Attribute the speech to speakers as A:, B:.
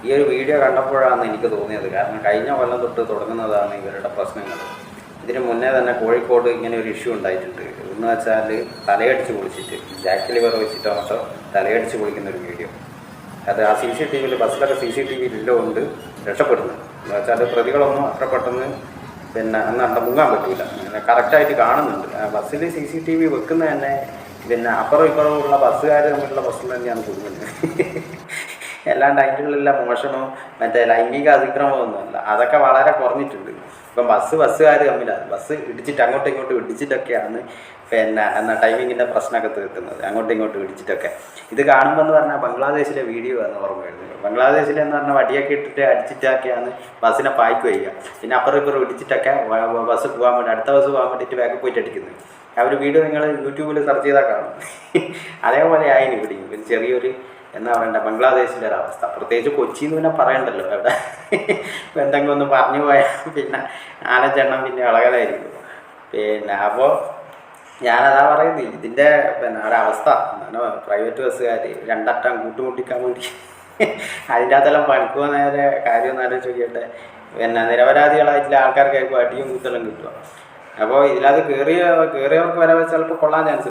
A: ഈ ഒരു വീഡിയോ കണ്ടപ്പോഴാണ് എനിക്ക് തോന്നിയത്. കാരണം കഴിഞ്ഞ കൊല്ലം തൊട്ട് തുടങ്ങുന്നതാണ് ഇവരുടെ പ്രശ്നങ്ങൾ. ഇതിന് മുന്നേ തന്നെ കോഴിക്കോട് ഇങ്ങനെ ഒരു ഇഷ്യൂ ഉണ്ടായിട്ടുണ്ട്. എന്ന് വെച്ചാൽ തലയടിച്ച് പൊളിച്ചിട്ട് ജാക്ക് ലിവർ വെച്ചിട്ടോ മറ്റോ തലയടിച്ച് പൊളിക്കുന്ന ഒരു വീഡിയോ. അത് ആ CCTV ബസ്സിലൊക്കെ CCTV ഇല്ലോണ്ട് രക്ഷപ്പെടുന്നു. എന്ന് വെച്ചാൽ പ്രതികളൊന്നും അത്ര പെട്ടെന്ന് അന്ന് മുങ്ങാൻ പറ്റില്ല. അങ്ങനെ കറക്റ്റായിട്ട് കാണുന്നുണ്ട്. ബസ്സിൽ CCTV വെക്കുന്നത് തന്നെ അപ്പുറം ഇപ്പുറം ഉള്ള ബസ്സുകാർ തമ്മിലുള്ള പ്രശ്നം തന്നെയാണ് കുടുങ്ങുന്നത്. അല്ലാണ്ട് അതിൻ്റെല്ലാം മോഷണമോ മറ്റേ ലൈംഗിക അതിക്രമമൊന്നുമല്ല. അതൊക്കെ വളരെ കുറഞ്ഞിട്ടുണ്ട്. ഇപ്പം ബസ്സുകാർ തമ്മിലാണ്. ബസ് ഇടിച്ചിട്ട് അങ്ങോട്ടും ഇങ്ങോട്ടും ഇടിച്ചിട്ടൊക്കെയാണ് ടൈമിങ്ങിൻ്റെ പ്രശ്നമൊക്കെ തീർക്കുന്നത്. അങ്ങോട്ടും ഇങ്ങോട്ടും ഇടിച്ചിട്ടൊക്കെ. ഇത് കാണുമ്പോൾ എന്ന് പറഞ്ഞാൽ ബംഗ്ലാദേശിലെ വീഡിയോ ആണ് ഓർമ്മ വരുന്നത്. ബംഗ്ലാദേശിലെന്ന് പറഞ്ഞാൽ വടിയൊക്കെ ഇട്ടിട്ട് അടിച്ചിട്ടൊക്കെയാണ് ബസ്സിനെ പായ്ക്ക് വയ്ക്കുക. പിന്നെ അപ്പുറം ഇപ്പുറം ഇടിച്ചിട്ടൊക്കെ ബസ് പോകാൻ വേണ്ടി അടുത്ത ബസ് പോകാൻ വേണ്ടിയിട്ട് ബാക്കിൽ പോയിട്ട് അടിക്കുന്നത്. ആ ഒരു വീഡിയോ നിങ്ങൾ യൂട്യൂബിൽ സെർച്ച് ചെയ്താൽ കാണും. അതേപോലെ ആയിന് ഇവിടെയും ഒരു ചെറിയൊരു എന്താ പറയണ്ട ബംഗ്ലാദേശിലെ ഒരവസ്ഥ. പ്രത്യേകിച്ച് കൊച്ചിന്ന് പിന്നെ പറയണ്ടല്ലോ. അവിടെ എന്തെങ്കിലും ഒന്ന് പറഞ്ഞു പോയാൽ പിന്നെ ആനച്ചെണ്ണം പിന്നെ ഇളകലായിരിക്കും. അപ്പോൾ ഞാനതാ പറയുന്നത്, ഇതിൻ്റെ ഒരവസ്ഥ പ്രൈവറ്റ് ബസ്സുകാർ രണ്ടറ്റം കൂട്ടുമുട്ടിക്കാൻ വേണ്ടി അതിൻ്റെ അകത്തെല്ലാം പണിക്കുക നേരെ കാര്യം നേരെ ചോദിക്കട്ടെ. നിരപരാധികളായിട്ടുള്ള ആൾക്കാർക്കായിരിക്കും അടിയും കുത്തെല്ലാം കിട്ടുക. അപ്പോൾ ഇതിനകത്ത് കയറിയവർക്ക് വരെ ചിലപ്പോൾ കൊള്ളാൻ ചാൻസ്